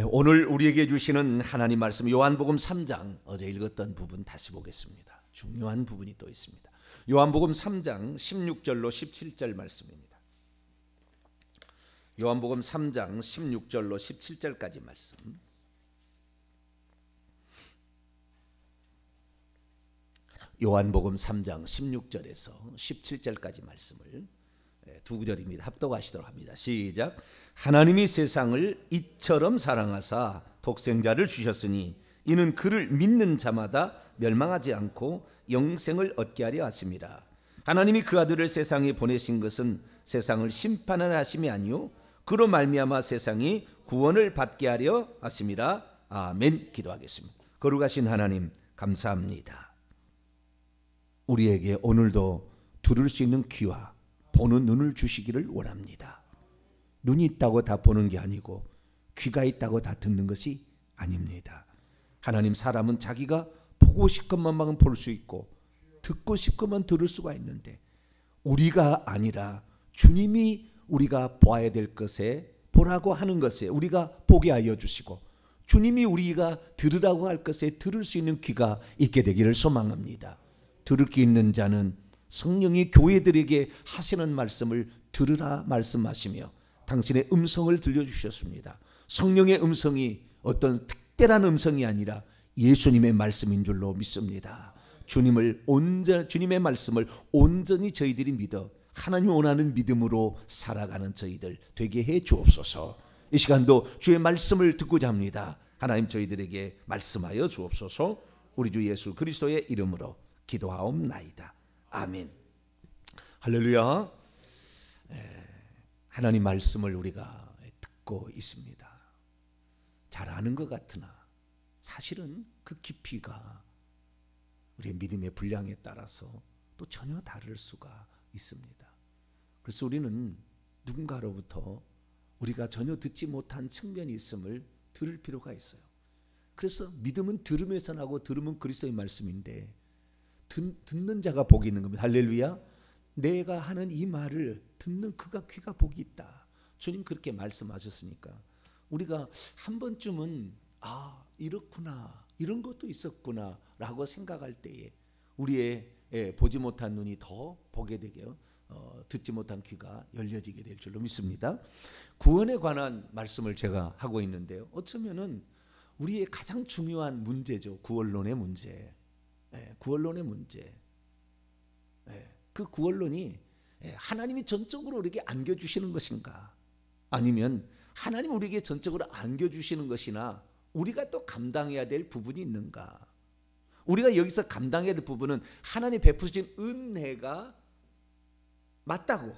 오늘 우리에게 주시는 하나님 말씀 요한복음 3장, 어제 읽었던 부분 다시 보겠습니다. 중요한 부분이 또 있습니다. 요한복음 3장 16절로 17절 말씀입니다. 요한복음 3장 16절로 17절까지 말씀. 요한복음 3장 16절에서 17절까지 말씀을 두 구절입니다. 합독하시도록 합니다. 시작. 하나님이 세상을 이처럼 사랑하사 독생자를 주셨으니 이는 그를 믿는 자마다 멸망하지 않고 영생을 얻게 하려 하심이라. 하나님이 그 아들을 세상에 보내신 것은 세상을 심판하려 하심이 아니요 그로 말미암아 세상이 구원을 받게 하려 하심이라. 아멘. 기도하겠습니다. 거룩하신 하나님 감사합니다. 우리에게 오늘도 들을 수 있는 귀와 보는 눈을 주시기를 원합니다. 눈이 있다고 다 보는 게 아니고 귀가 있다고 다 듣는 것이 아닙니다. 하나님, 사람은 자기가 보고 싶은것만 볼 수 있고 듣고 싶은것만 들을 수가 있는데 우리가 아니라 주님이 우리가 보아야 될 것에 보라고 하는 것에 우리가 보게 하여 주시고 주님이 우리가 들으라고 할 것에 들을 수 있는 귀가 있게 되기를 소망합니다. 들을 귀 있는 자는 성령이 교회들에게 하시는 말씀을 들으라 말씀하시며 당신의 음성을 들려주셨습니다. 성령의 음성이 어떤 특별한 음성이 아니라 예수님의 말씀인 줄로 믿습니다. 주님의 말씀을 온전히 저희들이 믿어 하나님이 원하는 믿음으로 살아가는 저희들 되게 해 주옵소서. 이 시간도 주의 말씀을 듣고자 합니다. 하나님, 저희들에게 말씀하여 주옵소서. 우리 주 예수 그리스도의 이름으로 기도하옵나이다. 아멘. 할렐루야. 하나님 말씀을 우리가 듣고 있습니다. 잘 아는 것 같으나 사실은 그 깊이가 우리의 믿음의 분량에 따라서 또 전혀 다를 수가 있습니다. 그래서 우리는 누군가로부터 우리가 전혀 듣지 못한 측면이 있음을 들을 필요가 있어요. 그래서 믿음은 들음에서 나고 들음은 그리스도의 말씀인데 듣는 자가 복이 있는 겁니다. 할렐루야. 내가 하는 이 말을 듣는 그가 귀가 복이 있다. 주님 그렇게 말씀하셨으니까 우리가 한 번쯤은 이렇구나, 이런 것도 있었구나 라고 생각할 때에 우리의 보지 못한 눈이 더 보게 되게 듣지 못한 귀가 열려지게 될 줄로 믿습니다. 구원에 관한 말씀을 제가 하고 있는데요, 어쩌면은 우리의 가장 중요한 문제죠. 구원론의 문제. 구원론의 문제. 그 구원론이 하나님이 전적으로 우리에게 안겨주시는 것인가, 아니면 하나님 우리에게 전적으로 안겨주시는 것이나 우리가 또 감당해야 될 부분이 있는가. 우리가 여기서 감당해야 될 부분은 하나님 베푸신 은혜가 맞다고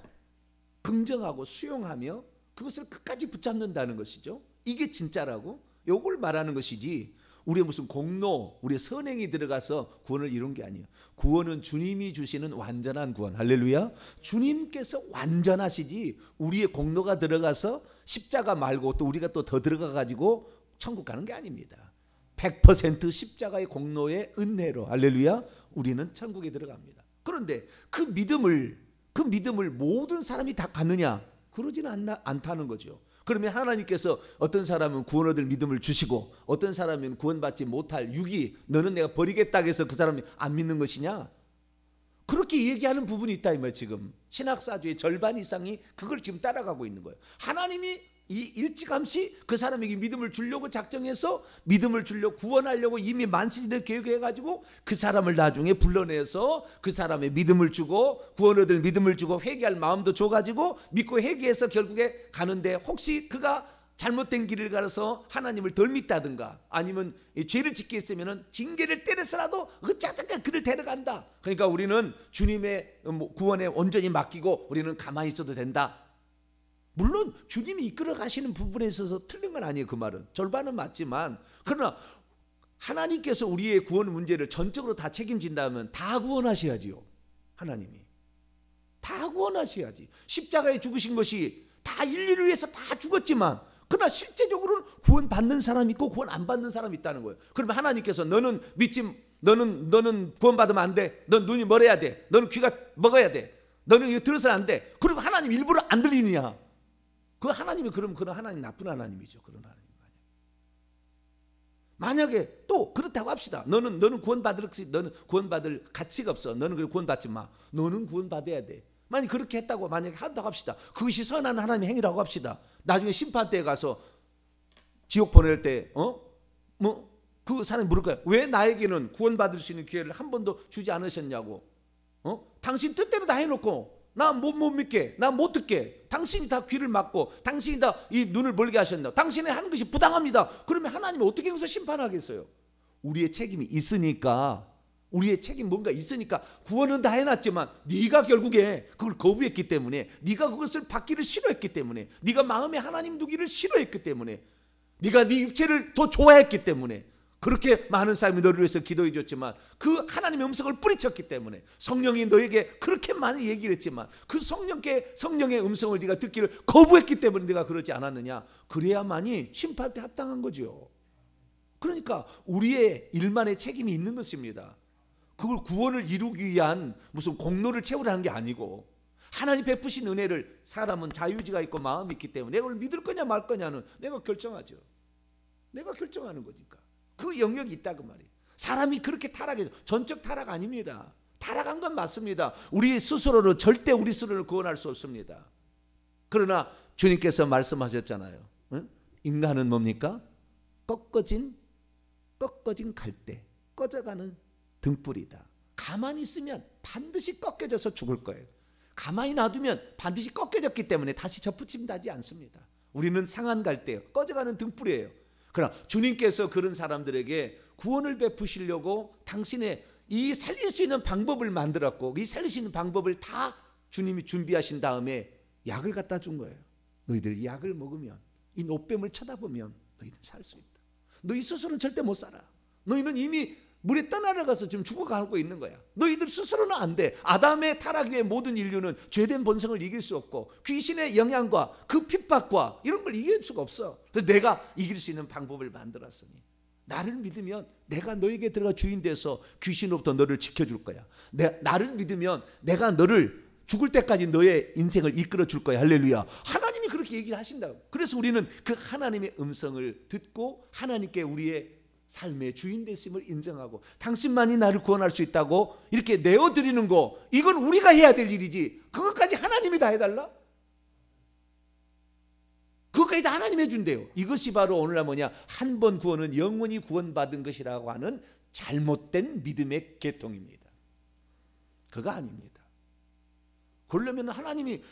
긍정하고 수용하며 그것을 끝까지 붙잡는다는 것이죠. 이게 진짜라고 요걸 말하는 것이지 우리의 무슨 공로, 우리의 선행이 들어가서 구원을 이룬 게 아니에요. 구원은 주님이 주시는 완전한 구원. 할렐루야. 주님께서 완전하시지 우리의 공로가 들어가서 십자가 말고 또 우리가 또 더 들어가 가지고 천국 가는 게 아닙니다. 100% 십자가의 공로의 은혜로, 할렐루야, 우리는 천국에 들어갑니다. 그런데 그 믿음을 모든 사람이 다 갖느냐? 그러지는 않다는 거죠. 그러면 하나님께서 어떤 사람은 구원 얻을 믿음을 주시고 어떤 사람은 구원받지 못할 유기, 너는 내가 버리겠다 해서 그 사람이 안 믿는 것이냐? 그렇게 얘기하는 부분이 있다 이 말이에요. 지금 신학사주의 절반 이상이 그걸 지금 따라가고 있는 거예요. 하나님이 이 일찌감치 그 사람에게 믿음을 주려고 작정해서 믿음을 주려고 구원하려고 이미 만신을 계획해가지고 그 사람을 나중에 불러내서 그 사람의 믿음을 주고 구원 얻을 믿음을 주고 회개할 마음도 줘가지고 믿고 회개해서 결국에 가는데, 혹시 그가 잘못된 길을 가서 하나님을 덜 믿다든가 아니면 죄를 짓게 했으면 징계를 때려서라도 어쩌든가 그를 데려간다. 그러니까 우리는 주님의 구원에 온전히 맡기고 우리는 가만히 있어도 된다. 물론 주님이 이끌어 가시는 부분에 있어서 틀린 건 아니에요. 그 말은 절반은 맞지만, 그러나 하나님께서 우리의 구원 문제를 전적으로 다 책임진다면 다 구원하셔야지요. 하나님이 다 구원하셔야지. 십자가에 죽으신 것이 다 인류를 위해서 다 죽었지만 그러나 실제적으로는 구원 받는 사람이 있고 구원 안 받는 사람이 있다는 거예요. 그러면 하나님께서 너는 구원 받으면 안 돼. 넌 눈이 멀어야 돼. 너는 귀가 먹어야 돼. 너는 이거 들어서는 안 돼. 그리고 하나님 일부러 안 들리느냐? 그 하나님이 그럼 그런 하나님 나쁜 하나님이죠. 그런 하나님 아니에요. 만약에 또 그렇다고 합시다. 너는 구원받을 가치가 없어. 너는 그걸 구원받지 마. 너는 구원받아야 돼. 만약 그렇게 했다고 만약에 한다고 합시다. 그것이 선한 하나님의 행위라고 합시다. 나중에 심판대에 가서 지옥 보낼 때 그 사람이 물을 거야. 왜 나에게는 구원받을 수 있는 기회를 한 번도 주지 않으셨냐고. 당신 뜻대로 다 해놓고 나 못 믿게, 나 못 듣게, 당신이 다 귀를 막고 당신이 다 이 눈을 멀게 하셨나. 당신이 하는 것이 부당합니다. 그러면 하나님이 어떻게 여기서 심판하겠어요? 우리의 책임이 있으니까, 우리의 책임 뭔가 있으니까 구원은 다 해놨지만 네가 결국에 그걸 거부했기 때문에, 네가 그것을 받기를 싫어했기 때문에, 네가 마음에 하나님 두기를 싫어했기 때문에, 네가 네 육체를 더 좋아했기 때문에 그렇게 많은 사람이 너를 위해서 기도해 줬지만 그 하나님의 음성을 뿌리쳤기 때문에, 성령이 너에게 그렇게 많이 얘기를 했지만 그 성령의 음성을 네가 듣기를 거부했기 때문에 네가 그러지 않았느냐. 그래야만이 심판때 합당한 거죠. 그러니까 우리의 일만의 책임이 있는 것입니다. 그걸 구원을 이루기 위한 무슨 공로를 채우라는 게 아니고, 하나님 베푸신 은혜를, 사람은 자유의지가 있고 마음이 있기 때문에 내가 그걸 믿을 거냐 말 거냐는 내가 결정하죠. 내가 결정하는 거니까. 그 영역이 있다 그 말이에요. 사람이 그렇게 타락해서, 전적 타락 아닙니다. 타락한 건 맞습니다. 우리 스스로로 절대 우리 스스로를 구원할 수 없습니다. 그러나 주님께서 말씀하셨잖아요. 응? 인간은 뭡니까? 꺾어진 갈대, 꺼져가는 등불이다. 가만히 있으면 반드시 꺾여져서 죽을 거예요. 가만히 놔두면 반드시 꺾여졌기 때문에 다시 접붙임하지 않습니다. 우리는 상한 갈대예요. 꺼져가는 등불이에요. 그러나 주님께서 그런 사람들에게 구원을 베푸시려고 당신의 이 살릴 수 있는 방법을 만들었고, 이 살릴 수 있는 방법을 다 주님이 준비하신 다음에 약을 갖다 준 거예요. 너희들 이 약을 먹으면, 이 노뱀을 쳐다보면 너희들 살 수 있다. 너희 스스로는 절대 못 살아. 너희는 이미 물에 떠나려가서 지금 죽어가고 있는 거야. 너희들 스스로는 안 돼. 아담의 타락 이후의 모든 인류는 죄된 본성을 이길 수 없고 귀신의 영향과 그 핍박과 이런 걸 이길 수가 없어. 그래서 내가 이길 수 있는 방법을 만들었으니 나를 믿으면 내가 너에게 들어가 주인 돼서 귀신으로부터 너를 지켜줄 거야. 나를 믿으면 내가 너를 죽을 때까지 너의 인생을 이끌어 줄 거야. 할렐루야. 하나님이 그렇게 얘기를 하신다고. 그래서 우리는 그 하나님의 음성을 듣고 하나님께 우리의 삶의 주인 되심을 인정하고, 당신만이 나를 구원할 수 있다고 이렇게 내어드리는 거, 이건 우리가 해야 될 일이지 그것까지 하나님이 다 해달라? 그것까지 다 하나님이 해준대요. 이것이 바로 오늘날 뭐냐, 한 번 구원은 영원히 구원받은 것이라고 하는 잘못된 믿음의 계통입니다. 그거 아닙니다. 그러려면 하나님이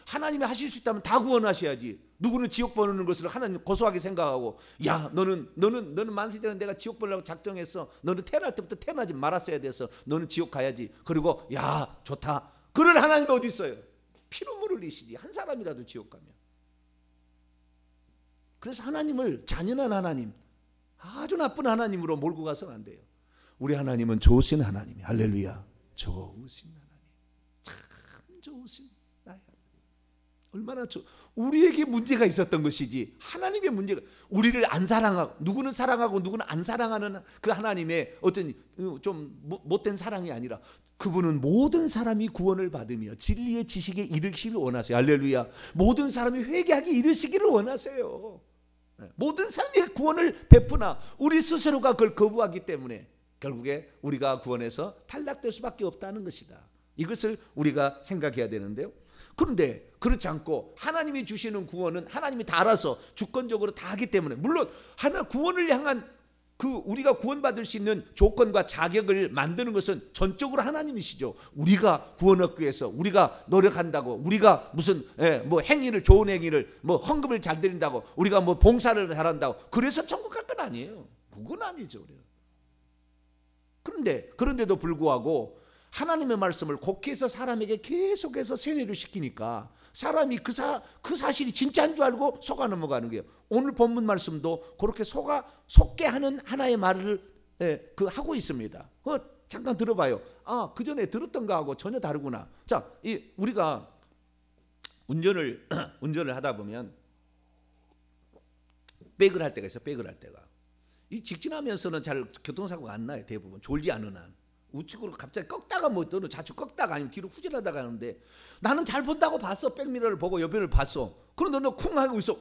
하실 수 있다면 다 구원하셔야지. 누구는 지옥 보내는 것을 하나님 고소하게 생각하고, 야 너는 만세전에 내가 지옥 보려고 작정했어. 너는 태어날 때부터 태어나지 말았어야 돼서 너는 지옥 가야지. 그리고 야 좋다. 그럴 하나님이 어디 있어요? 피눈물을 흘리시지 한 사람이라도 지옥 가면. 그래서 하나님을 잔인한 하나님, 아주 나쁜 하나님으로 몰고 가서는 안 돼요. 우리 하나님은 좋으신 하나님이, 할렐루야, 좋으신 하나님, 참 좋으신 나의 하나님. 얼마나 우리에게 문제가 있었던 것이지 하나님의 문제가, 우리를 안 사랑하고, 누구는 사랑하고 누구는 안 사랑하는 그 하나님의 어떤 좀 못된 사랑이 아니라, 그분은 모든 사람이 구원을 받으며 진리의 지식에 이르시기를 원하세요. 할렐루야. 모든 사람이 회개하기 이르시기를 원하세요. 모든 사람이 구원을 베푸나 우리 스스로가 그걸 거부하기 때문에 결국에 우리가 구원에서 탈락될 수밖에 없다는 것이다. 이것을 우리가 생각해야 되는데요. 그런데 그렇지 않고 하나님이 주시는 구원은 하나님이 다 알아서 주권적으로 다 하기 때문에, 물론 구원을 향한 그 우리가 구원받을 수 있는 조건과 자격을 만드는 것은 전적으로 하나님이시죠. 우리가 구원 얻기 위해서 우리가 노력한다고, 우리가 무슨 뭐 행위를, 좋은 행위를, 뭐 헌금을 잘 드린다고, 우리가 뭐 봉사를 잘한다고 그래서 천국 갈 건 아니에요. 그건 아니죠. 우리는. 그런데도 불구하고 하나님의 말씀을 곡해서 사람에게 계속해서 세뇌를 시키니까 사람이 그 사실이 진짜인 줄 알고 속아 넘어가는 거예요. 오늘 본문 말씀도 그렇게 속게 하는 하나의 말을 하고 있습니다. 잠깐 들어봐요. 그 전에 들었던 거하고 전혀 다르구나. 자, 우리가 운전을 하다 보면 백을 할 때가 있어요. 백을 할 때가. 이 직진하면서는 잘 교통사고가 안 나요. 대부분 졸지 않은 한. 우측으로 갑자기 꺾다가 뭐 또는 좌측 꺾다가 아니면 뒤로 후진하다가 하는데, 나는 잘 본다고 봤어. 백미러를 보고 옆면을 봤어. 그런데 너 쿵 하고 있어.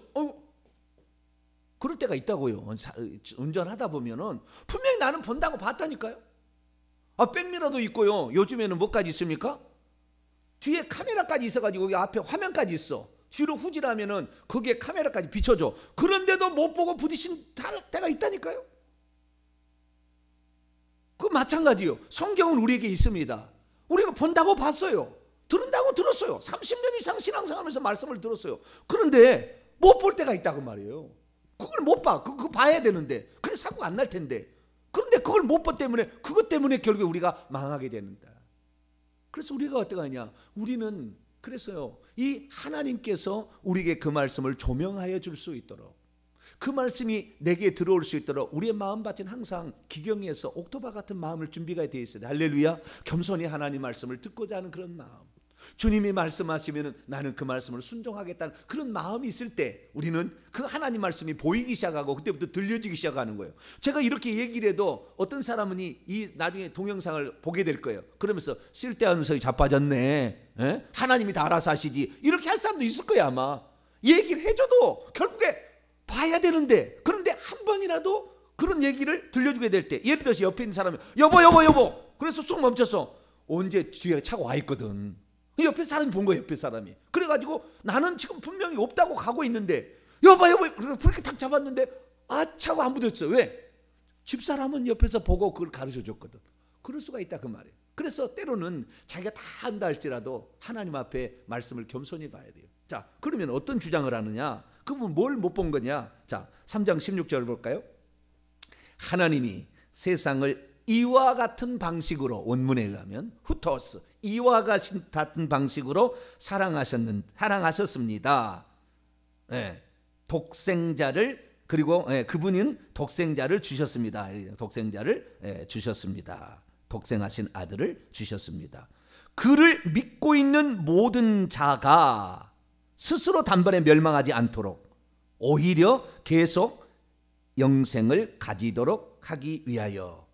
그럴 때가 있다고요. 운전하다 보면은 분명히 나는 본다고 봤다니까요. 백미러도 있고요. 요즘에는 뭐까지 있습니까? 뒤에 카메라까지 있어가지고 여기 앞에 화면까지 있어. 뒤로 후진하면은 거기에 카메라까지 비춰줘. 그런데도 못 보고 부딪힌 때가 있다니까요. 그 마찬가지요. 성경은 우리에게 있습니다. 우리가 본다고 봤어요. 들은다고 들었어요. 30년 이상 신앙생활하면서 말씀을 들었어요. 그런데 못 볼 때가 있다고 말이에요. 그걸 못 봐. 그거 봐야 되는데. 그래 사고가 안 날 텐데. 그런데 그걸 못 본 때문에 그것 때문에 결국에 우리가 망하게 되는다. 그래서 우리가 어떻게 하냐? 우리는 그래서요. 이 하나님께서 우리에게 그 말씀을 조명하여 줄 수 있도록, 그 말씀이 내게 들어올 수 있도록 우리의 마음밭은 항상 기경에서 옥토바 같은 마음을 준비가 되어 있어요. 할렐루야. 겸손히 하나님 말씀을 듣고자 하는 그런 마음, 주님이 말씀하시면 나는 그 말씀을 순종하겠다는 그런 마음이 있을 때 우리는 그 하나님 말씀이 보이기 시작하고 그때부터 들려지기 시작하는 거예요. 제가 이렇게 얘기를 해도 어떤 사람은 이 나중에 동영상을 보게 될 거예요. 그러면서 쓸데없는 소리 자빠졌네, 하나님이 다 알아서 하시지, 이렇게 할 사람도 있을 거예요. 아마 얘기를 해줘도 결국에 봐야 되는데, 그런데 한 번이라도 그런 얘기를 들려주게 될 때, 예를 들어서 옆에 있는 사람이 여보 그래서 쑥 멈춰서 언제 뒤에 차가 와 있거든. 옆에 사람이 본 거예요. 옆에 사람이. 그래가지고 나는 지금 분명히 없다고 가고 있는데 여보 그렇게 탁 잡았는데 차가 안 부딪혔어. 왜? 집사람은 옆에서 보고 그걸 가르쳐 줬거든. 그럴 수가 있다 그 말이에요. 그래서 때로는 자기가 다 한다 할지라도 하나님 앞에 말씀을 겸손히 봐야 돼요. 자, 그러면 어떤 주장을 하느냐? 그분 뭘 못 본 거냐? 자, 3장 16절 볼까요? 하나님이 세상을 이와 같은 방식으로, 원문에 의하면 후토스, 이와 같은 방식으로 사랑하셨습니다. 독생자를, 그리고 그분은 독생자를 주셨습니다. 독생자를 주셨습니다. 독생하신 아들을 주셨습니다. 그를 믿고 있는 모든 자가 스스로 단번에 멸망하지 않도록 오히려 계속 영생을 가지도록 하기 위하여,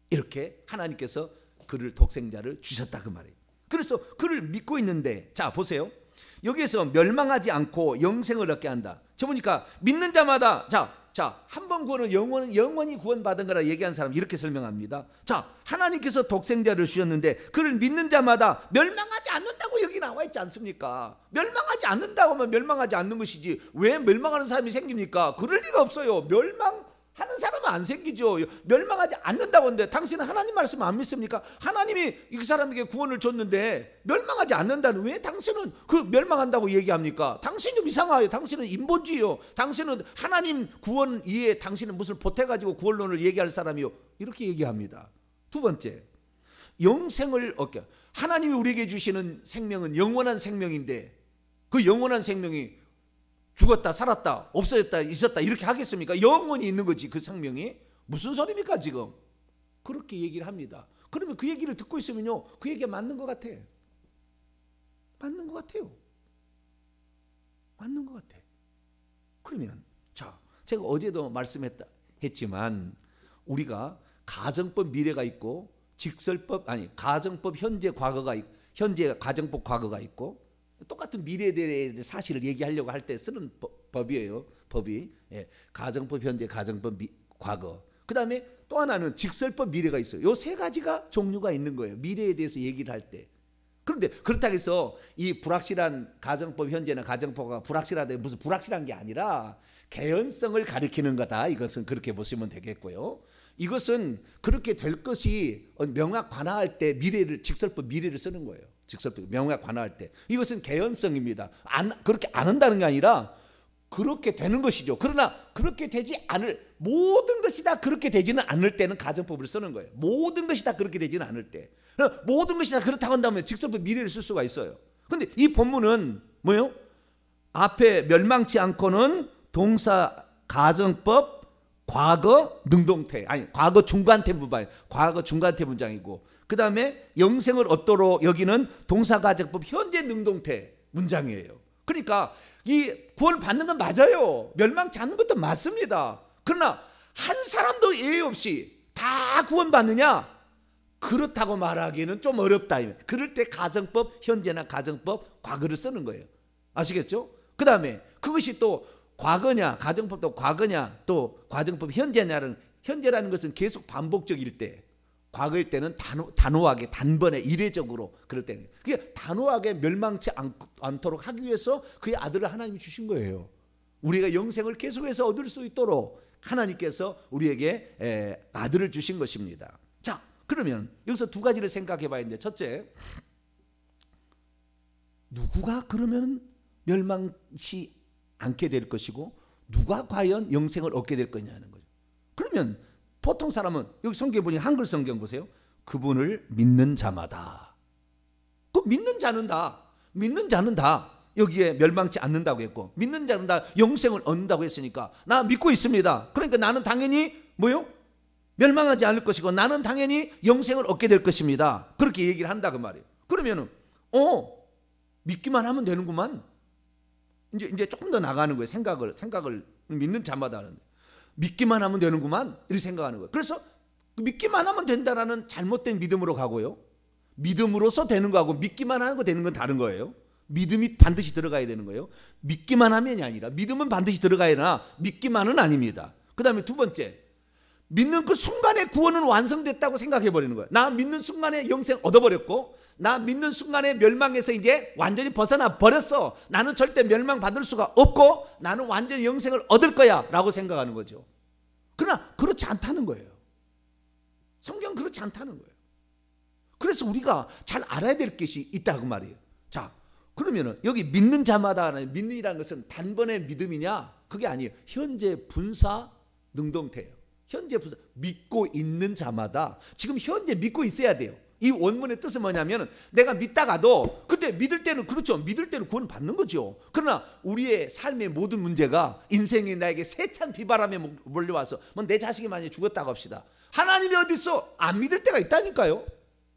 이렇게 하나님께서 그를 독생자를 주셨다 그 말이에요. 그래서 그를 믿고 있는데, 자 보세요. 여기에서 멸망하지 않고 영생을 얻게 한다. 저 보니까 믿는 자마다 한 번 구원은 영원히 구원받은 거라 얘기한 사람 이렇게 설명합니다. 자, 하나님께서 독생자를 주셨는데 그를 믿는 자마다 멸망하지 않는다고 여기 나와 있지 않습니까? 멸망하지 않는다고 하면 멸망하지 않는 것이지 왜 멸망하는 사람이 생깁니까? 그럴 리가 없어요. 멸망하는 사람은 안 생기죠. 멸망하지 않는다고 하는데 당신은 하나님 말씀 안 믿습니까? 하나님이 이 사람에게 구원을 줬는데 멸망하지 않는다는, 왜 당신은 그 멸망한다고 얘기합니까? 당신이 좀 이상해요. 당신은 인본주의요. 당신은 하나님 구원 이에 당신은 무슨 보태가지고 구원론을 얘기할 사람이요. 이렇게 얘기합니다. 두 번째, 영생을 얻게. 하나님이 우리에게 주시는 생명은 영원한 생명인데 그 영원한 생명이 죽었다 살았다 없어졌다 있었다 이렇게 하겠습니까? 영원히 있는 거지. 그 생명이 무슨 소리입니까 지금? 그렇게 얘기를 합니다. 그러면 그 얘기를 듣고 있으면요, 그 얘기가 맞는 것 같아. 맞는 것 같아요. 맞는 것 같아. 그러면 자, 제가 어제도 말씀했지만 우리가 가정법 미래가 있고 가정법 현재 가정법 과거가 있고 똑같은 미래에 대해 사실을 얘기하려고 할 때 쓰는 법이에요. 법이. 가정법 현재, 가정법 과거. 그 다음에 또 하나는 직설법 미래가 있어요. 요 세 가지가 종류가 있는 거예요. 미래에 대해서 얘기를 할 때. 그런데 그렇다고 해서 이 불확실한 가정법 현재나 가정법가 불확실하다, 무슨 불확실한 게 아니라 개연성을 가리키는 거다. 이것은 그렇게 보시면 되겠고요. 이것은 그렇게 될 것이 명확 관화할 때 직설법 미래를 쓰는 거예요. 직설법 명확 관화할 때. 이것은 개연성입니다. 그렇게 안 한다는 게 아니라 그렇게 되는 것이죠. 그러나 그렇게 되지 않을, 모든 것이 다 그렇게 되지는 않을 때는 가정법을 쓰는 거예요. 모든 것이 다 그렇게 되지는 않을 때. 모든 것이 다 그렇다고 한다면 직설법 미래를 쓸 수가 있어요. 그런데 이 본문은 뭐예요? 앞에 멸망치 않고는 동사 가정법 과거 능동태, 과거 중간태 문장이고, 그 다음에 영생을 얻도록 여기는 동사가정법 현재 능동태 문장이에요. 그러니까 이 구원 받는 건 맞아요. 멸망치 않는 것도 맞습니다. 그러나 한 사람도 예외 없이 다 구원 받느냐? 그렇다고 말하기는 좀 어렵다. 그럴 때 가정법 현재나 가정법 과거를 쓰는 거예요. 아시겠죠? 그 다음에 그것이 또 과거냐, 가정법도 과거냐, 또 가정법 현재냐는, 현재라는 것은 계속 반복적일 때, 과거일 때는 단호하게 단번에 이례적으로 그럴 때는, 그게 단호하게 멸망치 않도록 하기 위해서 그의 아들을 하나님이 주신 거예요. 우리가 영생을 계속해서 얻을 수 있도록 하나님께서 우리에게 아들을 주신 것입니다. 자, 그러면 여기서 두 가지를 생각해 봐야 되는데, 첫째, 누구가 그러면 멸망치 않게 될 것이고 누가 과연 영생을 얻게 될 거냐는 거죠. 그러면 보통 사람은 여기 성경에 보니 한글 성경 보세요. 그분을 믿는 자마다. 그 믿는 자는 다 여기에 멸망치 않는다고 했고, 믿는 자는 다 영생을 얻는다고 했으니까 나 믿고 있습니다. 그러니까 나는 당연히 뭐요? 멸망하지 않을 것이고 나는 당연히 영생을 얻게 될 것입니다. 그렇게 얘기를 한다 그 말이에요. 그러면은 믿기만 하면 되는구만. 이제 조금 더 나가는 거예요. 생각을 믿는 자마다 하는, 믿기만 하면 되는구만 이렇게 생각하는 거예요. 그래서 믿기만 하면 된다라는 잘못된 믿음으로 가고요, 믿음으로서 되는 거하고 믿기만 하는 거 되는 건 다른 거예요. 믿음이 반드시 들어가야 되는 거예요. 믿기만 하면이 아니라 믿음은 반드시 들어가야 하나 믿기만은 아닙니다. 그 다음에 두 번째, 믿는 그 순간에 구원은 완성됐다고 생각해 버리는 거예요. 나 믿는 순간에 영생 얻어버렸고, 나 믿는 순간에 멸망에서 이제 완전히 벗어나 버렸어. 나는 절대 멸망 받을 수가 없고 나는 완전히 영생을 얻을 거야 라고 생각하는 거죠. 그러나 그렇지 않다는 거예요. 성경은 그렇지 않다는 거예요. 그래서 우리가 잘 알아야 될 것이 있다 그 말이에요. 자, 그러면은 여기 믿는 자마다, 믿는이라는 것은 단번에 믿음이냐? 그게 아니에요. 현재 분사 능동태예요. 현재 분사, 믿고 있는 자마다 지금 현재 믿고 있어야 돼요. 이 원문의 뜻은 뭐냐면, 내가 믿다가도 그때 믿을 때는, 그렇죠, 믿을 때는 구원 받는 거죠. 그러나 우리의 삶의 모든 문제가, 인생이 나에게 세찬 비바람에 몰려와서 뭐 내 자식이 만약에 죽었다고 합시다. 하나님이 어디 있어? 안 믿을 때가 있다니까요.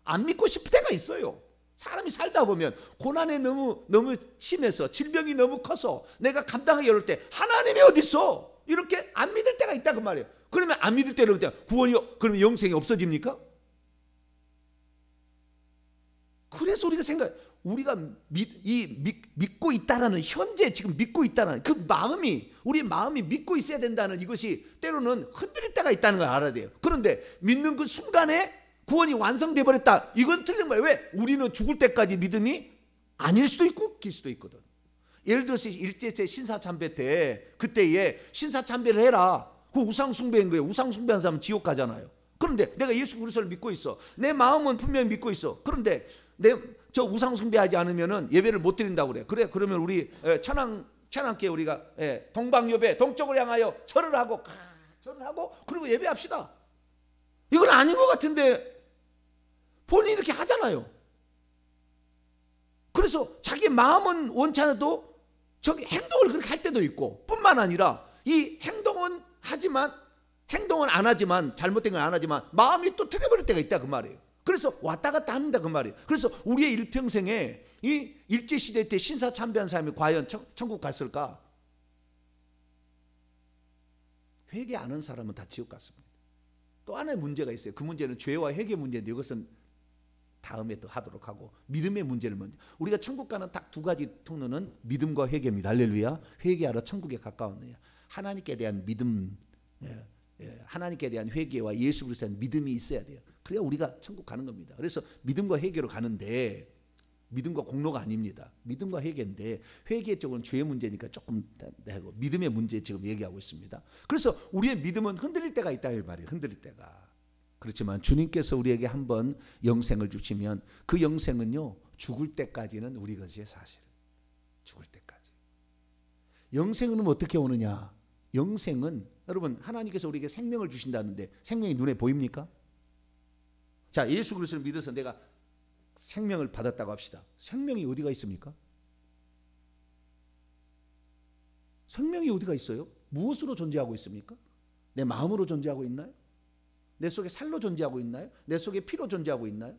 안 믿고 싶을 때가 있어요. 사람이 살다 보면 고난에 너무 심해서, 질병이 너무 커서 내가 감당하기 어려울 때 하나님이 어디 있어? 이렇게 안 믿을 때가 있다 그 말이에요. 그러면 안 믿을 때는 구원이, 그러면 영생이 없어집니까? 그래서 우리가 믿고 있다라는, 현재 지금 믿고 있다는 그 마음이, 우리 마음이 믿고 있어야 된다는 이것이 때로는 흔들릴 때가 있다는 걸 알아야 돼요. 그런데 믿는 그 순간에 구원이 완성돼 버렸다, 이건 틀린 거예요. 왜? 우리는 죽을 때까지 믿음이 아닐 수도 있고 길 수도 있거든. 예를 들어서 일제세 신사참배 때, 그때에 신사참배를 해라, 그 우상숭배인 거예요. 우상숭배한 사람은 지옥 가잖아요. 그런데 내가 예수 그리스도를 믿고 있어. 내 마음은 분명히 믿고 있어. 그런데 저 우상 숭배하지 않으면은 예배를 못 드린다고 그래. 그래, 그러면 우리 천안교회 우리가 동방요배, 동쪽을 향하여 절을 하고 그리고 예배합시다. 이건 아닌 것 같은데 본인이 이렇게 하잖아요. 그래서 자기 마음은 원치 않아도 저기 행동을 그렇게 할 때도 있고, 뿐만 아니라 이 행동은 안 하지만, 잘못된 건 안 하지만 마음이 또 틀려버릴 때가 있다 그 말이에요. 그래서 왔다 갔다 한다 그 말이에요. 그래서 우리의 일평생에 이 일제시대 때 신사참배한 사람이 과연 천국 갔을까? 회개 안 한 사람은 다 지옥 갔습니다. 또 하나의 문제가 있어요. 그 문제는 죄와 회개 문제인데 이것은 다음에 또 하도록 하고, 믿음의 문제를 먼저. 우리가 천국 가는 딱 두 가지 통로는 믿음과 회개입니다. 할렐루야. 회개하러 천국에 가까웠느냐. 하나님께 대한 믿음, 하나님께 대한 회개와 예수 그리스도에 대한 믿음이 있어야 돼요. 그래야 우리가 천국 가는 겁니다. 그래서 믿음과 회개로 가는데, 믿음과 공로가 아닙니다. 믿음과 회개인데, 회개 쪽은 죄의 문제니까 조금 하고, 믿음의 문제 지금 얘기하고 있습니다. 그래서 우리의 믿음은 흔들릴 때가 있다 이 말이에요. 흔들릴 때가. 그렇지만 주님께서 우리에게 한번 영생을 주시면 그 영생은요, 죽을 때까지는 우리 것이에요. 사실 죽을 때까지. 영생은 어떻게 오느냐? 영생은 여러분, 하나님께서 우리에게 생명을 주신다는데 생명이 눈에 보입니까? 자, 예수 그리스도를 믿어서 내가 생명을 받았다고 합시다. 생명이 어디가 있습니까? 생명이 어디가 있어요? 무엇으로 존재하고 있습니까? 내 마음으로 존재하고 있나요? 내 속에 살로 존재하고 있나요? 내 속에 피로 존재하고 있나요?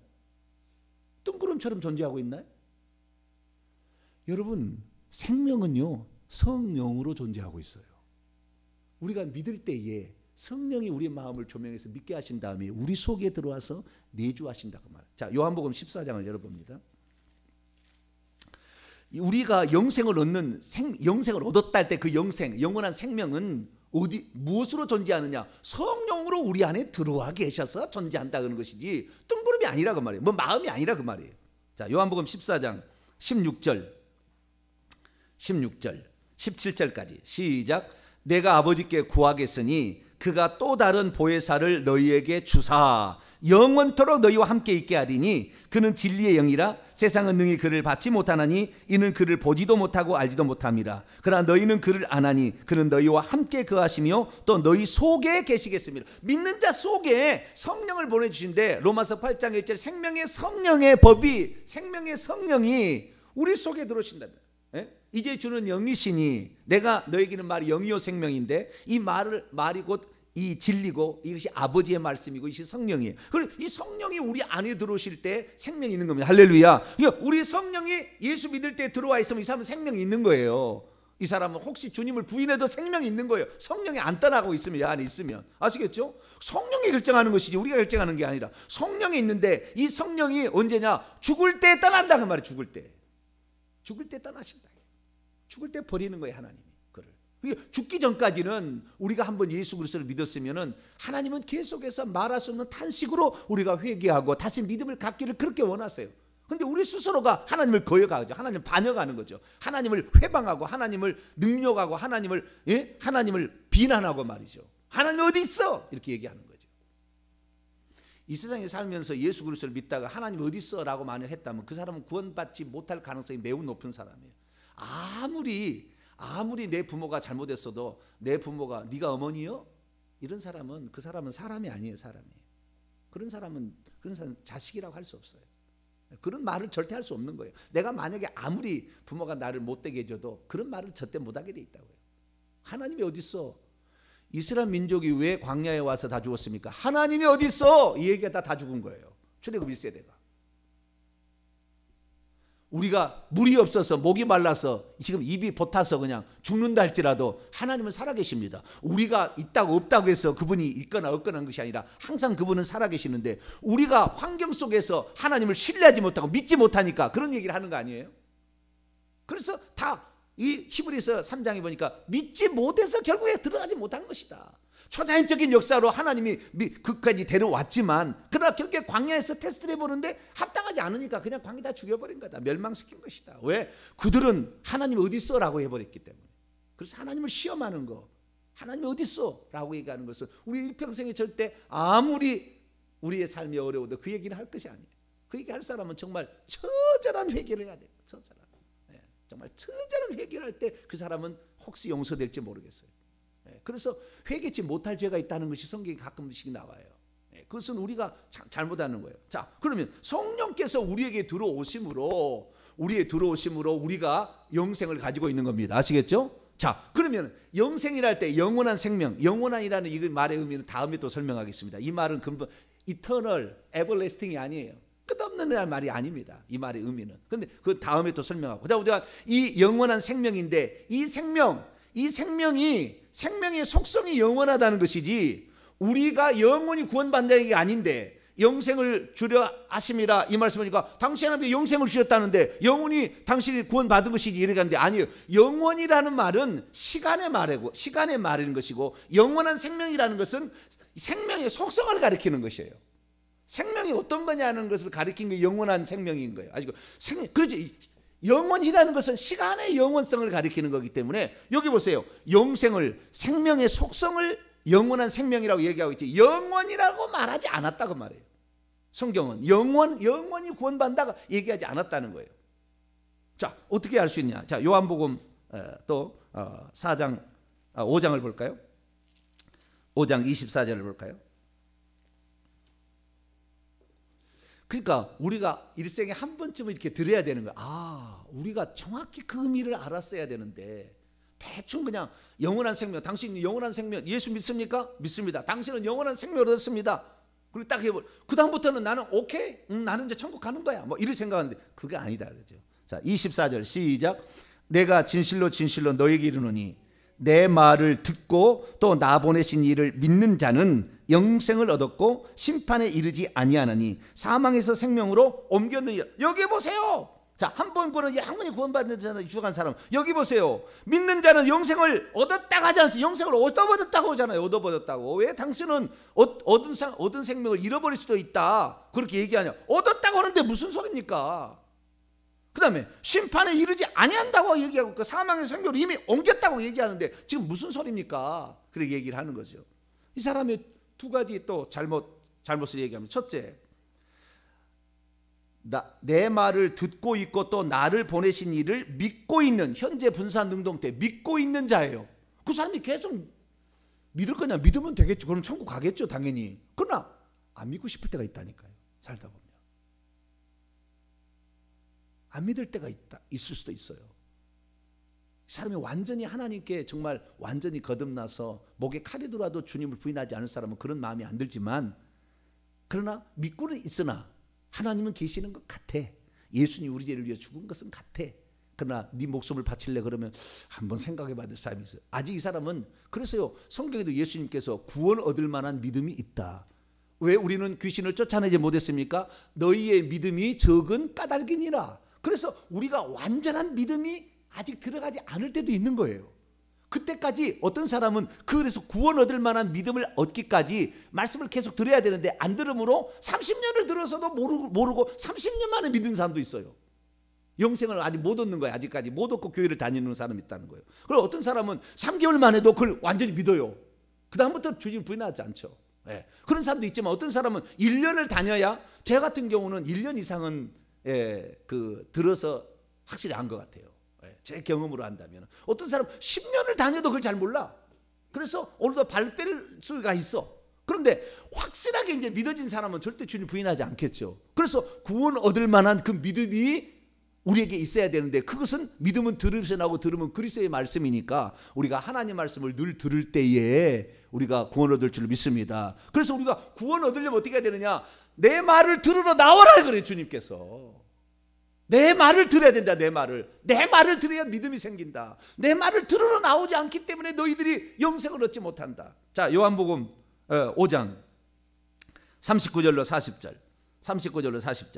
뜬구름처럼 존재하고 있나요? 여러분, 생명은요, 성령으로 존재하고 있어요. 우리가 믿을 때에 성령이 우리 마음을 조명해서 믿게 하신 다음에 우리 속에 들어와서 내주하신다 그 말. 자, 요한복음 14장을 열어봅니다. 우리가 영생을 얻는 영생을 얻었다 할 때 그 영원한 생명은 무엇으로 존재하느냐? 성령으로 우리 안에 들어와 계셔서 존재한다 그런 것이지 뜬구름이 아니라 그 말이에요. 뭐 마음이 아니라 그 말이에요. 자, 요한복음 14장 16절 17절까지 시작. 내가 아버지께 구하겠으니 그가 또 다른 보혜사를 너희에게 주사 영원토록 너희와 함께 있게 하리니 그는 진리의 영이라 세상은 능히 그를 받지 못하나니 이는 그를 보지도 못하고 알지도 못함이라. 그러나 너희는 그를 아나니 그는 너희와 함께 거하시며 또 너희 속에 계시겠습니다. 믿는 자 속에 성령을 보내주신데 로마서 8장 1절 생명의 성령의 법이 생명의 성령이 우리 속에 들어오신답니다. 이제 주는 영이시니 내가 너에게는 말이 영이요 생명인데 이 말이 곧 이 진리고 이것이 아버지의 말씀이고 이것이 성령이에요. 그리고 이 성령이 우리 안에 들어오실 때 생명이 있는 겁니다. 할렐루야. 우리 성령이 예수 믿을 때 들어와 있으면 이 사람은 생명이 있는 거예요. 이 사람은 혹시 주님을 부인해도 생명이 있는 거예요. 성령이 안 떠나고 있으면, 이 안에 있으면. 아시겠죠? 성령이 결정하는 것이지 우리가 결정하는 게 아니라 성령이 있는데 이 성령이 언제냐? 죽을 때 떠난다 그 말이에요. 죽을 때 떠나신다. 죽을 때 버리는 거예요. 하나님이 그를. 죽기 전까지는 우리가 한번 예수 그리스도를 믿었으면은 하나님은 계속해서 말할 수 없는 탄식으로 우리가 회개하고 다시 믿음을 갖기를 그렇게 원하세요. 근데 우리 스스로가 하나님을 거역하죠. 하나님을 반역하는 거죠. 하나님을 회방하고 하나님을 능욕하고 하나님을 비난하고 말이죠. 하나님 어디 있어? 이렇게 얘기하는 거죠. 이 세상에 살면서 예수 그리스도를 믿다가 하나님 어디 있어? 라고 만약 했다면 그 사람은 구원받지 못할 가능성이 매우 높은 사람이에요. 아무리 내 부모가 잘못했어도 내 부모가 네가 어머니요? 이런 사람은 그 사람은 사람이 아니에요. 그런 사람은 자식이라고 할 수 없어요. 그런 말을 절대 할 수 없는 거예요. 내가 만약에 아무리 부모가 나를 못되게 해줘도 그런 말을 절대 못하게 돼 있다고요. 하나님이 어디 있어? 이스라엘 민족이 왜 광야에 와서 다 죽었습니까? 하나님이 어디 있어? 이 얘기가 다 죽은 거예요. 출애굽 1세대가. 우리가 물이 없어서 목이 말라서 지금 입이 벅타서 그냥 죽는다 할지라도 하나님은 살아계십니다. 우리가 있다고 없다고 해서 그분이 있거나 없거나 한 것이 아니라 항상 그분은 살아계시는데 우리가 환경 속에서 하나님을 신뢰하지 못하고 믿지 못하니까 그런 얘기를 하는 거 아니에요? 그래서 다 이 히브리서 3장에 보니까 믿지 못해서 결국에 들어가지 못한 것이다. 초자연적인 역사로 하나님이 그까지 데려왔지만 그러나 결국에 광야에서 테스트를 해보는데 합당하지 않으니까 그냥 광야에다 죽여버린 거다. 멸망시킨 것이다. 왜? 그들은 하나님 어디 있어? 라고 해버렸기 때문에. 그래서 하나님을 시험하는 거, 하나님 어디 있어? 라고 얘기하는 것은 우리 일평생에 절대 아무리 우리의 삶이 어려워도 그 얘기는 할 것이 아니에요. 그 얘기할 사람은 정말 처절한 회개를 해야 돼요. 정말 처절한 회개를 할 때 그 사람은 혹시 용서될지 모르겠어요. 그래서 회개치 못할 죄가 있다는 것이 성경에 가끔씩 나와요. 그것은 우리가 잘못하는 거예요. 자, 그러면 성령께서 우리에게 들어오심으로 우리가 영생을 가지고 있는 겁니다. 아시겠죠? 자, 그러면 영생이라 할 때 영원한 생명, 영원한이라는 이 말의 의미는 다음에 또 설명하겠습니다. 이 말은 근본 eternal, everlasting이 아니에요. 끝없는 말이 아닙니다. 이 말의 의미는. 근데 그 다음에 또 설명하고. 그다음 우리가 이 영원한 생명인데 이 생명의 속성이 영원하다는 것이지 우리가 영원히 구원받는 게 아닌데 영생을 주려 하심이라 이 말씀하니까 당신 하나님께 영생을 주셨다는데 영원히 당신이 구원받은 것이지 이렇게 하는데 아니에요. 영원이라는 말은 시간의 말인 것이고 영원한 생명이라는 것은 생명의 속성을 가리키는 것이에요. 생명이 어떤 거냐는 것을 가리킨 게 영원한 생명인 거예요. 아시고 그렇지. 영원이라는 것은 시간의 영원성을 가리키는 거기 때문에 여기 보세요. 생명의 속성을 영원한 생명이라고 얘기하고 있지 영원이라고 말하지 않았다고 말해요. 성경은 영원히 구원받는다고 얘기하지 않았다는 거예요. 자, 어떻게 알 수 있냐? 자, 요한복음 또 5장을 볼까요? 5장 24절을 볼까요? 그러니까 우리가 일생에 한 번쯤은 이렇게 들어야 되는 거야. 우리가 정확히 그 의미를 알았어야 되는데 대충 그냥 영원한 생명, 당신 영원한 생명 예수 믿습니까? 믿습니다. 당신은 영원한 생명을 얻었습니다. 그리고 딱 해버. 그 다음부터는 나는 오케이, 나는 이제 천국 가는 거야. 뭐 이렇게 생각하는데 그게 아니다 그러죠. 자, 24절 시작. 내가 진실로 너에게 이르노니 내 말을 듣고 또 나 보내신 이를 믿는 자는 영생을 얻었고 심판에 이르지 아니하나니 사망에서 생명으로 옮겼느니라. 여기 보세요. 자, 한 번 구원은 영원히 구원받는 자는 죽어간 사람. 여기 보세요. 믿는 자는 영생을 얻었다고 하지 않습니까? 영생을 얻어버렸다고 하잖아요. 얻어버렸다고. 왜 당신은 얻은 생명을 잃어버릴 수도 있다 그렇게 얘기하냐? 얻었다고 하는데 무슨 소리입니까? 그 다음에 심판에 이르지 아니한다고 얘기하고 그 사망의 생명을 이미 옮겼다고 얘기하는데 지금 무슨 소리입니까? 그렇게 얘기를 하는 거죠. 이 사람의 두 가지 또 잘못을 얘기하면, 첫째, 내 말을 듣고 있고 또 나를 보내신 이를 믿고 있는, 현재 분산 능동태 믿고 있는 자예요. 그 사람이 계속 믿을 거냐? 믿으면 되겠죠. 그럼 천국 가겠죠, 당연히. 그러나 안 믿고 싶을 때가 있다니까요. 살다 보면 안 믿을 때가 있을 수도 있어요. 사람이 완전히 하나님께 정말 완전히 거듭나서 목에 칼이 들어와도 주님을 부인하지 않을 사람은 그런 마음이 안 들지만, 그러나 믿고는 있으나 하나님은 계시는 것 같아. 예수님이 우리 죄를 위해 죽은 것은 같아. 그러나 네 목숨을 바칠래 그러면 한번 생각해봐야 될 사람이 있어요. 아직 이 사람은, 그래서요 성경에도 예수님께서 구원 얻을 만한 믿음이 있다. 왜 우리는 귀신을 쫓아내지 못했습니까? 너희의 믿음이 적은 까닭이니라. 그래서 우리가 완전한 믿음이 아직 들어가지 않을 때도 있는 거예요. 그때까지 어떤 사람은 그래서 구원 얻을 만한 믿음을 얻기까지 말씀을 계속 들어야 되는데 안 들으므로 30년을 들어서도 모르고 30년 만에 믿는 사람도 있어요. 영생을 아직 못 얻는 거예요. 아직까지 못 얻고 교회를 다니는 사람이 있다는 거예요. 그리고 어떤 사람은 3개월 만에도 그걸 완전히 믿어요. 그 다음부터 주님 부인하지 않죠. 예. 그런 사람도 있지만 어떤 사람은 1년을 다녀야, 제 같은 경우는 1년 이상은 들어서 확실히 안 것 같아요. 제 경험으로 한다면. 어떤 사람 10년을 다녀도 그걸 잘 몰라. 그래서 오늘도 발 뺄 수가 있어. 그런데 확실하게 이제 믿어진 사람은 절대 주님 부인하지 않겠죠. 그래서 구원 얻을 만한 그 믿음이 우리에게 있어야 되는데, 그것은 믿음은 들으셔 나고 들으면 그리스도의 말씀이니까 우리가 하나님 말씀을 늘 들을 때에 우리가 구원 얻을 줄 믿습니다. 그래서 우리가 구원 얻으려면 어떻게 해야 되느냐? 내 말을 들으러 나와라 그래요, 주님께서. 내 말을 들어야 된다. 내 말을 들어야 믿음이 생긴다. 내 말을 들으러 나오지 않기 때문에 너희들이 영생을 얻지 못한다. 자, 요한복음 5장 39절로 40절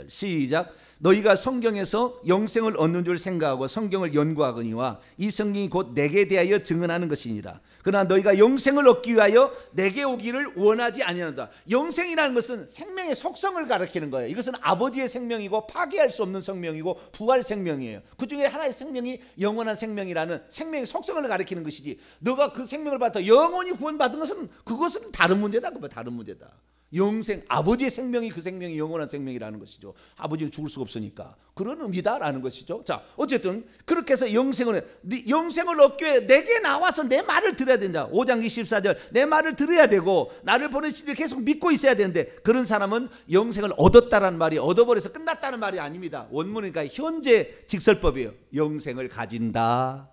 시작. 너희가 성경에서 영생을 얻는 줄 생각하고 성경을 연구하거니와 이 성경이 곧 내게 대하여 증언하는 것이니라. 그러나 너희가 영생을 얻기 위하여 내게 오기를 원하지 아니한다. 영생이라는 것은 생명의 속성을 가리키는 거예요. 이것은 아버지의 생명이고 파괴할 수 없는 생명이고 부활 생명이에요. 그 중에 하나의 생명이 영원한 생명이라는 생명의 속성을 가리키는 것이지, 너가 그 생명을 받아 영원히 구원받은 것은 그것은 다른 문제다. 다른 문제다. 영생, 아버지의 생명이 그 생명이 영원한 생명이라는 것이죠. 아버지는 죽을 수가 없으니까 그런 의미다라는 것이죠. 자, 어쨌든 그렇게 해서 영생을 얻기 위해 내게 나와서 내 말을 들어야 된다. 5장 24절 내 말을 들어야 되고 나를 보내신 이를 계속 믿고 있어야 되는데, 그런 사람은 영생을 얻었다라는 말이 얻어버려서 끝났다는 말이 아닙니다. 원문이니까 현재 직설법이에요. 영생을 가진다.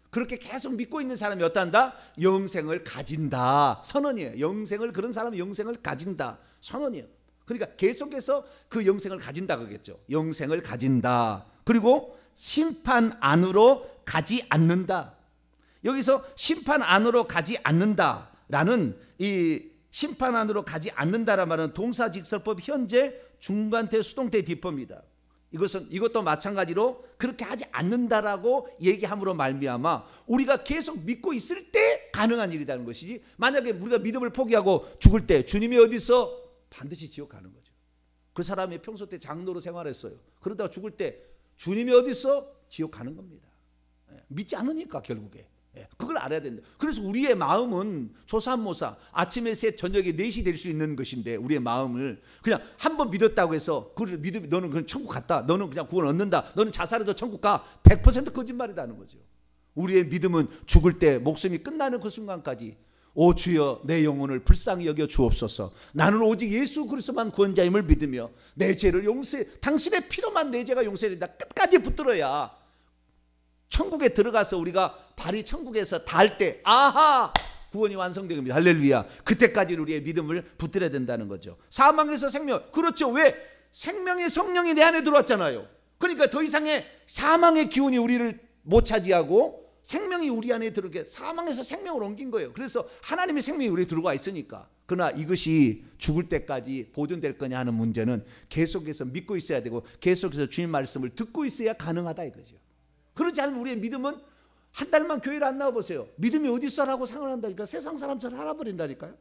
그렇게 계속 믿고 있는 사람이 어떠한다? 영생을 가진다. 선언이에요. 영생을, 그런 사람은 영생을 가진다. 선언이에요. 그러니까 계속해서 그 영생을 가진다 그러겠죠. 영생을 가진다. 그리고 심판 안으로 가지 않는다. 여기서 심판 안으로 가지 않는다라는, 이 심판 안으로 가지 않는다라는 말은 동사직설법 현재 중간태 수동태 뒷법입니다. 이것도 마찬가지로 그렇게 하지 않는다라고 얘기함으로 말미암아 우리가 계속 믿고 있을 때 가능한 일이라는 것이지, 만약에 우리가 믿음을 포기하고 죽을 때 주님이 어디 있어? 반드시 지옥 가는 거죠. 그 사람이 평소 때 장로로 생활했어요. 그러다가 죽을 때 주님이 어디 있어? 지옥 가는 겁니다. 믿지 않으니까 결국에. 그걸 알아야 된다. 그래서 우리의 마음은 조삼모사, 아침에 셋 저녁에 넷이 될 수 있는 것인데, 우리의 마음을 그냥 한 번 믿었다고 해서 그걸 믿으면 너는 그냥 천국 갔다, 너는 그냥 구원 얻는다, 너는 자살해도 천국 가, 100% 거짓말이라는 거죠. 우리의 믿음은 죽을 때 목숨이 끝나는 그 순간까지, 오 주여 내 영혼을 불쌍히 여겨 주옵소서, 나는 오직 예수 그리스도만 구원자임을 믿으며 내 죄를 당신의 피로만 내 죄가 용서된다, 끝까지 붙들어야 천국에 들어가서 우리가 발이 천국에서 닿을 때 아하 구원이 완성됩니다. 할렐루야. 그때까지는 우리의 믿음을 붙들어야 된다는 거죠. 사망에서 생명, 그렇죠. 왜? 생명의 성령이 내 안에 들어왔잖아요. 그러니까 더 이상의 사망의 기운이 우리를 못 차지하고 생명이 우리 안에 들어오게 사망에서 생명을 옮긴 거예요. 그래서 하나님의 생명이 우리에 들어와 있으니까. 그러나 이것이 죽을 때까지 보존될 거냐 하는 문제는 계속해서 믿고 있어야 되고 계속해서 주님 말씀을 듣고 있어야 가능하다 이거죠. 그렇지 않으면 우리의 믿음은 한 달만 교회를 안 나와보세요. 믿음이 어디 있어라고 생각한다니까. 세상 사람처럼 살아버린다니까요.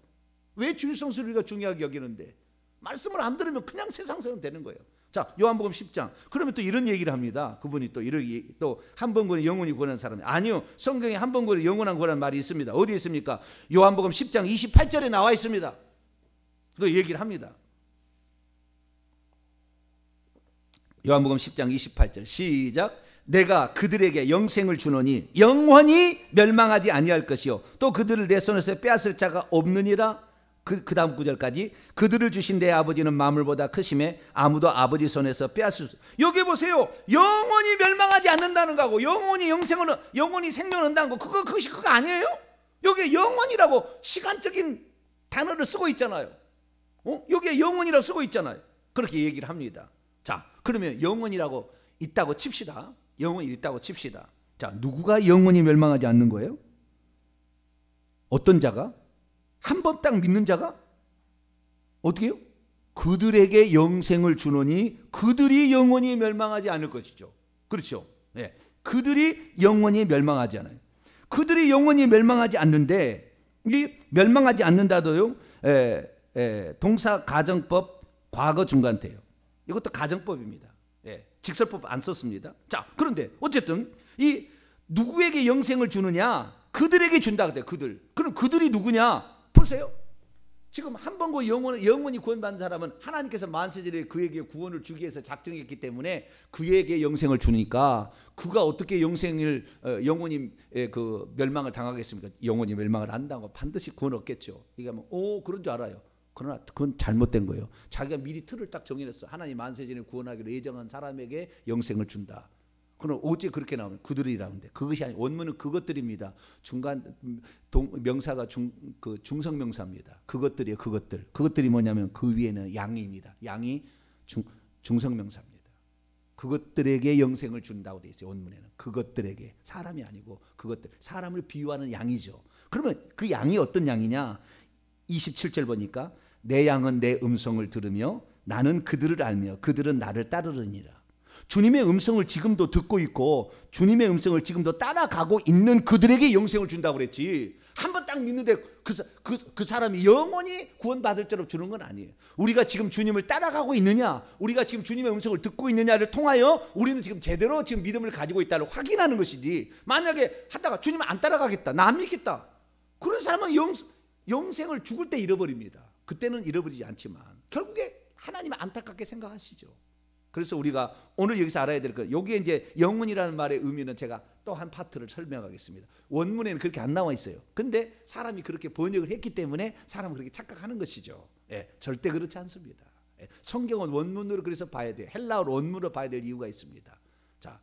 왜 주일성수를 우리가 중요하게 여기는데 말씀을 안 들으면 그냥 세상 사람 되는 거예요. 자, 요한복음 10장. 그러면 또 이런 얘기를 합니다. 그분이 또 한 번 구원에 영원히 구원한 사람이 아니요. 성경에 한 번 구원에 영원한 구원한 말이 있습니다. 어디 있습니까? 요한복음 10장 28절에 나와 있습니다. 또 얘기를 합니다. 요한복음 10장 28절 시작. 내가 그들에게 영생을 주노니 영원히 멸망하지 아니할 것이요 또 그들을 내 손에서 빼앗을 자가 없느니라. 그 다음 구절까지 그들을 주신 내 아버지는 만물보다 크심에 아무도 아버지 손에서 빼앗을 수. 여기 보세요. 영원히 멸망하지 않는다는 거고 영원히 영생을 영원히 생명을 얻는다는 거 그것이 그거 아니에요? 여기 영원이라고 시간적인 단어를 쓰고 있잖아요. 여기에 영원이라고 쓰고 있잖아요. 그렇게 얘기를 합니다. 자, 그러면 영원이라고 있다고 칩시다. 영원히 있다고 칩시다. 자, 누구가 영원히 멸망하지 않는 거예요? 어떤 자가? 한 번 딱 믿는 자가 어떻게 해요? 그들에게 영생을 주노니 그들이 영원히 멸망하지 않을 것이죠. 그렇죠? 네. 그들이 영원히 멸망하지 않아요. 그들이 영원히 멸망하지 않는데 이 멸망하지 않는다도요. 동사 가정법 과거 중간태예요. 이것도 가정법입니다. 직설법 안 썼습니다. 자, 그런데 어쨌든 이 누구에게 영생을 주느냐? 그들에게 준다 그래요. 그들. 그럼 그들이 누구냐? 보세요. 지금 한 번 영원히 구원받은 사람은 하나님께서 만세전에 그에게 구원을 주기 위해서 작정했기 때문에 그에게 영생을 주니까 그가 어떻게 영생을 영원히 그 멸망을 당하겠습니까? 영원히 멸망을 한다고 반드시 구원 얻겠죠. 이게 뭐 그런 줄 알아요. 그러나 그건 잘못된 거예요. 자기가 미리 틀을 딱 정해놨어. 하나님 만세전에 구원하기로 예정한 사람에게 영생을 준다. 그럼 어째 그렇게 나오면 그들이라는데 그것이 아니 원문은 그것들입니다. 중간 명사가 중성명사입니다. 그것들이에요. 그것들이 뭐냐면 그 위에는 양입니다. 양이 중성명사입니다. 그것들에게 영생을 준다고 되어 있어요. 원문에는 그것들에게 사람이 아니고 그것들 사람을 비유하는 양이죠. 그러면 그 양이 어떤 양이냐? 27절 보니까 내 양은 내 음성을 들으며 나는 그들을 알며 그들은 나를 따르느니라. 주님의 음성을 지금도 듣고 있고 주님의 음성을 지금도 따라가고 있는 그들에게 영생을 준다고 그랬지. 한번 딱 믿는데 그 사람이 영원히 구원받을 줄로 주는 건 아니에요. 우리가 지금 주님을 따라가고 있느냐, 우리가 지금 주님의 음성을 듣고 있느냐를 통하여 우리는 지금 제대로 지금 믿음을 가지고 있다를 확인하는 것이지. 만약에 하다가 주님 안 따라가겠다, 나 안 믿겠다, 그런 사람은 영생을 죽을 때 잃어버립니다. 그때는 잃어버리지 않지만 결국에 하나님 안타깝게 생각하시죠. 그래서 우리가 오늘 여기서 알아야 될 것, 여기에 이제 영혼이라는 말의 의미는 제가 또 한 파트를 설명하겠습니다. 원문에는 그렇게 안 나와 있어요. 근데 사람이 그렇게 번역을 했기 때문에 사람은 그렇게 착각하는 것이죠. 절대 그렇지 않습니다. 성경은 원문으로 그래서 봐야 돼요. 헬라어로 원문으로 봐야 될 이유가 있습니다. 자,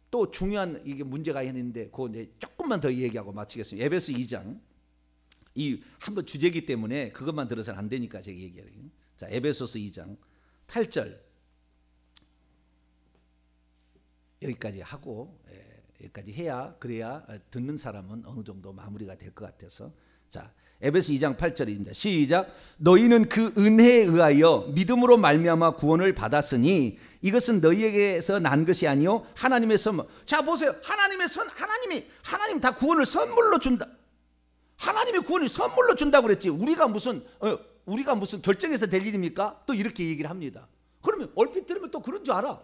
또 중요한 이게 문제가 있는데 그거 이제 조금만 더 얘기하고 마치겠습니다. 에베소 2장. 이 한번 주제이기 때문에 그것만 들어서는 안 되니까 제가 얘기해요. 자, 에베소서 2장 8절 여기까지 하고 여기까지 해야 그래야 듣는 사람은 어느 정도 마무리가 될 것 같아서 자 에베소 2장 8절입니다. 시작. 너희는 그 은혜에 의하여 믿음으로 말미암아 구원을 받았으니 이것은 너희에게서 난 것이 아니요 하나님의 선물. 자 보세요. 하나님 다 구원을 선물로 준다. 하나님의 구원을 선물로 준다고 그랬지. 우리가 무슨 결정해서 될 일입니까? 또 이렇게 얘기를 합니다. 그러면 얼핏 들으면 또 그런 줄 알아.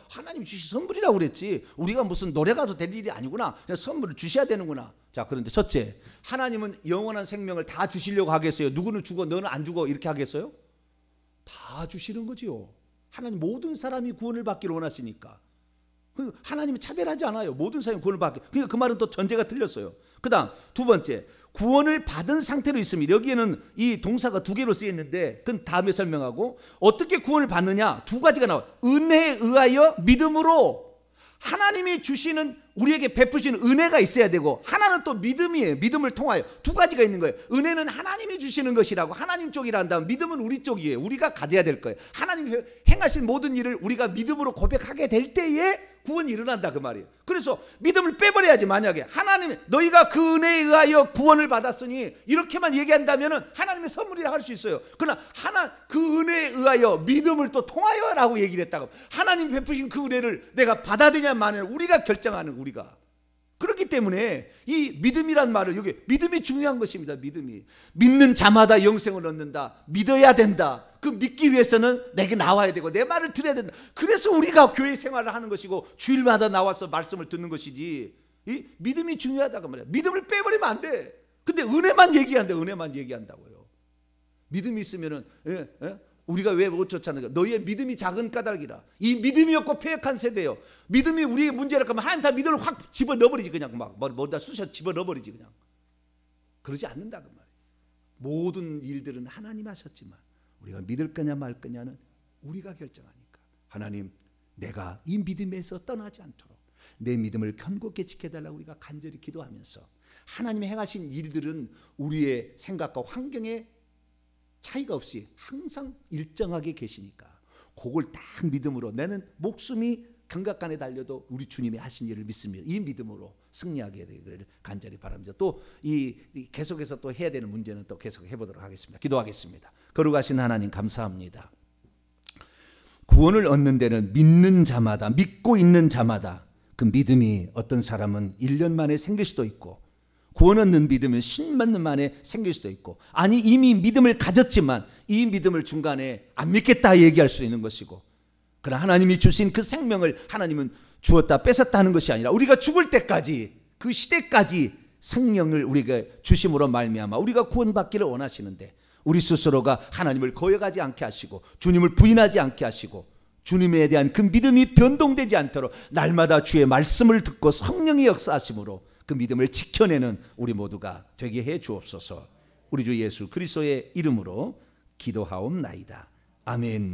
하나님 주신 선물이라고 그랬지. 우리가 무슨 노래가서 될 일이 아니구나. 그냥 선물을 주셔야 되는구나. 자, 그런데 첫째, 하나님은 영원한 생명을 다 주시려고 하겠어요? 누구는 주고 너는 안 주고 이렇게 하겠어요? 다 주시는 거지요. 하나님 모든 사람이 구원을 받기를 원하시니까. 하나님은 차별하지 않아요. 모든 사람이 구원을 받기. 그러니까 그 말은 또 전제가 틀렸어요. 그 다음 두 번째, 구원을 받은 상태로 있습니다. 여기에는 이 동사가 두 개로 쓰여있는데 그건 다음에 설명하고, 어떻게 구원을 받느냐 두 가지가 나와요. 은혜에 의하여 믿음으로. 하나님이 주시는 우리에게 베푸시는 은혜가 있어야 되고, 하나는 또 믿음이에요. 믿음을 통하여. 두 가지가 있는 거예요. 은혜는 하나님이 주시는 것이라고 하나님 쪽이라 한다면 믿음은 우리 쪽이에요. 우리가 가져야 될 거예요. 하나님이 행하신 모든 일을 우리가 믿음으로 고백하게 될 때에 구원이 일어난다 그 말이에요. 그래서 믿음을 빼버려야지. 만약에 하나님이 너희가 그 은혜에 의하여 구원을 받았으니 이렇게만 얘기한다면 하나님의 선물이라 할 수 있어요. 그러나 그 은혜에 의하여 믿음을 또 통하여라고 얘기를 했다고. 하나님 베푸신 그 은혜를 내가 받아들이냐 마냐 우리가 결정하는 우리가. 그렇기 때문에 이 믿음이란 말을 여기 믿음이 중요한 것입니다. 믿음이 믿는 자마다 영생을 얻는다. 믿어야 된다. 그 믿기 위해서는 내게 나와야 되고 내 말을 들어야 된다. 그래서 우리가 교회 생활을 하는 것이고 주일마다 나와서 말씀을 듣는 것이지. 이 믿음이 중요하다고 말이야. 믿음을 빼버리면 안 돼. 근데 은혜만 얘기한다. 은혜만 얘기한다고요. 믿음이 있으면은 우리가 왜 못 쫓아내가? 너희의 믿음이 작은 까닭이라. 이 믿음이 없고 패역한 세대요. 믿음이 우리의 문제라 하면 하나님 다 믿음을 확 집어 넣어버리지. 그냥 막 뭐다 쑤셔 집어 넣어버리지. 그냥 그러지 않는다 그 말이에요. 모든 일들은 하나님 하셨지만 우리가 믿을 거냐 말 거냐는 우리가 결정하니까. 하나님, 내가 이 믿음에서 떠나지 않도록 내 믿음을 견고하게 지켜달라고 우리가 간절히 기도하면서, 하나님이 행하신 일들은 우리의 생각과 환경에 차이가 없이 항상 일정하게 계시니까 그걸 딱 믿음으로, 나는 목숨이 강각간에 달려도 우리 주님이 하신 일을 믿습니다. 이 믿음으로 승리하게 되기를 간절히 바랍니다. 또 이 계속해서 또 해야 되는 문제는 또 계속 해보도록 하겠습니다. 기도하겠습니다. 거룩하신 하나님, 감사합니다. 구원을 얻는 데는 믿는 자마다, 믿고 있는 자마다 그 믿음이 어떤 사람은 1년 만에 생길 수도 있고, 구원 얻는 믿음은 10년 만에 생길 수도 있고, 아니 이미 믿음을 가졌지만 이 믿음을 중간에 안 믿겠다 얘기할 수 있는 것이고, 그러나 하나님이 주신 그 생명을 하나님은 주었다 뺏었다 하는 것이 아니라 우리가 죽을 때까지, 그 시대까지 생명을 우리가 주심으로 말미암아 우리가 구원받기를 원하시는데, 우리 스스로가 하나님을 거역하지 않게 하시고 주님을 부인하지 않게 하시고 주님에 대한 그 믿음이 변동되지 않도록 날마다 주의 말씀을 듣고 성령의 역사하심으로 그 믿음을 지켜내는 우리 모두가 되게 해 주옵소서. 우리 주 예수 그리스도의 이름으로 기도하옵나이다. 아멘.